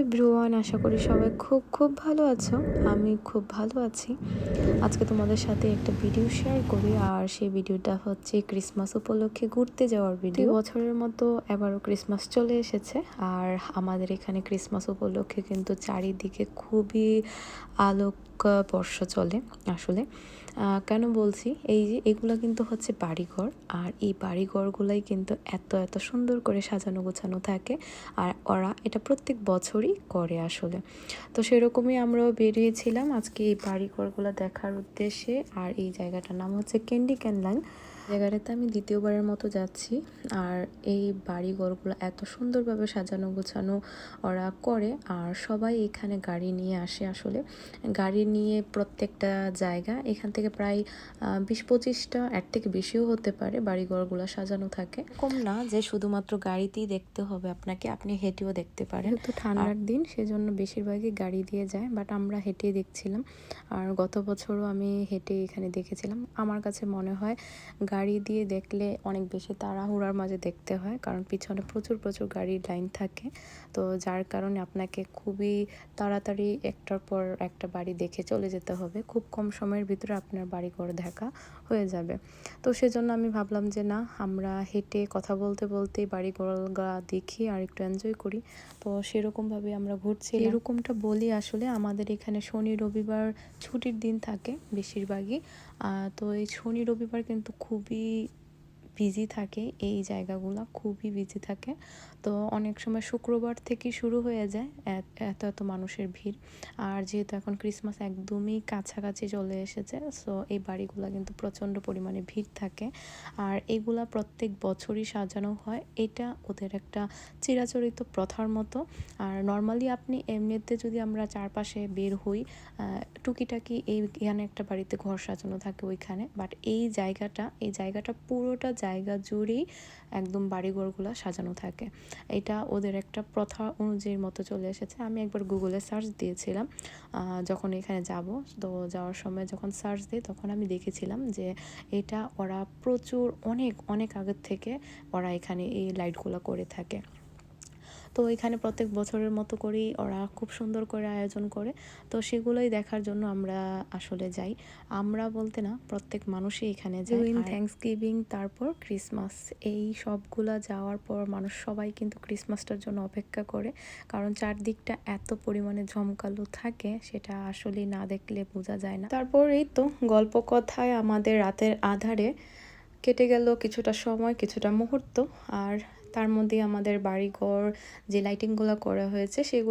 Everyone, আশা করি সবাই খুব খুব ভালো আছো। আমি খুব ভালো আছি। আজকে তোমাদের সাথে একটা ভিডিও শেয়ার করি, আর সেই ভিডিওটা হচ্ছে ক্রিসমাস উপলক্ষে ঘুরতে যাওয়ার ভিডিও। বছরের মতো এবারও ক্রিসমাস চলে এসেছে, আর আমাদের এখানে ক্রিসমাস উপলক্ষে কিন্তু চারিদিকে খুবই আলোক বর্ষ চলে আসলে। কেন বলছি, এই যে এগুলো কিন্তু হচ্ছে বাড়িঘর, আর এই বাড়িঘরগুলাই কিন্তু এত এত সুন্দর করে সাজানো গোছানো থাকে, আর ওরা এটা প্রত্যেক বছরই করে আসলে। তো সেরকমই আমরাও বেরিয়েছিলাম আজকে এই বাড়িঘরগুলো দেখার উদ্দেশ্যে। আর এই জায়গাটার নাম হচ্ছে ক্যান্ডি ক্যানলাইন। জায়গাটাতে আমি দ্বিতীয়বারের মতো যাচ্ছি। আর এই বাড়িঘরগুলো এত সুন্দরভাবে সাজানো গোছানো ওরা করে, আর সবাই এখানে গাড়ি নিয়ে আসে আসলে। গাড়ি নিয়ে প্রত্যেকটা জায়গা এখান থেকে প্রায় 20-25টা, এর থেকে বেশিও হতে পারে, বাড়িঘরগুলো সাজানো থাকে। কম না যে শুধুমাত্র গাড়িতেই দেখতে হবে আপনাকে, আপনি হেঁটেও দেখতে পারেন। তো ঠান্ডার দিন, সেজন্য বেশিরভাগই গাড়ি দিয়ে যায়, বাট আমরা হেঁটেই দেখছিলাম। আর গত বছরও আমি হেঁটে এখানে দেখেছিলাম। আমার কাছে মনে হয় গাড়ি দিয়ে দেখলে অনেক বেশি তাড়াহুড়ার মাঝে দেখতে হয়, কারণ পিছনে প্রচুর প্রচুর গাড়ির লাইন থাকে। তো যার কারণে আপনাকে খুবই তাড়াতাড়ি একটার পর একটা বাড়ি দেখে চলে যেতে হবে। খুব কম সময়ের ভিতরে আপনার বাড়িঘর দেখা হয়ে যাবে। তো সেজন্য আমি ভাবলাম যে না, আমরা হেঁটে কথা বলতে বলতেই বাড়িঘরগুলো দেখি আর একটু এনজয় করি। তো সেরকমভাবে আমরা ঘুরছি। এরকমটা বলি আসলে, আমাদের এখানে শনি রবিবার ছুটির দিন থাকে বেশিরভাগই। তো এই শনি রবিবার কিন্তু খুবই বিজি থাকে, এই জায়গাগুলো খুবই বিজি থাকে। তো অনেক সময় শুক্রবার থেকে শুরু হয়ে যায় এত এত মানুষের ভিড়। আর যেহেতু এখন ক্রিসমাস একদমই কাছাকাছি চলে এসেছে, সো এই বাড়িগুলো কিন্তু প্রচণ্ড পরিমাণে ভিড় থাকে। আর এগুলা প্রত্যেক বছরই সাজানো হয়, এটা ওদের একটা চিরাচরিত প্রথার মতো। আর নর্মালি আপনি এমনিতে যদি আমরা চারপাশে বের হই, টুকিটাকি এইখানে একটা বাড়িতে ঘর সাজানো থাকে ওইখানে, বাট এই জায়গাটা পুরোটা জায়গা জুড়েই একদম বাড়িঘরগুলো সাজানো থাকে। এটা ওদের একটা প্রথা অনুযায়ীর মতো চলে এসেছে। আমি একবার গুগলে সার্চ দিয়েছিলাম যখন এখানে যাব, তো যাওয়ার সময় যখন সার্চ দিই তখন আমি দেখেছিলাম যে এটা ওরা প্রচুর অনেক অনেক আগের থেকে ওরা এখানে এই লাইটগুলো করে থাকে। তো এখানে প্রত্যেক বছরের মতো করেই ওরা খুব সুন্দর করে আয়োজন করে। তো সেগুলোই দেখার জন্য আমরা আসলে যাই। আমরা বলতে না, প্রত্যেক মানুষই এখানে যায়। থ্যাঙ্কসগিভিং, তারপর ক্রিসমাস, এই সবগুলা যাওয়ার পর মানুষ সবাই কিন্তু ক্রিসমাসটার জন্য অপেক্ষা করে, কারণ চারদিকটা এত পরিমাণে জমকালো থাকে, সেটা আসলে না দেখলে বোঝা যায় না। তারপর এই তো গল্প কথায় আমাদের রাতের আধারে কেটে গেল কিছুটা সময়, কিছুটা মুহূর্ত। আর তার মধ্যে আমাদের বাড়িঘর যে লাইটিংগুলো করা হয়েছে সেগুলো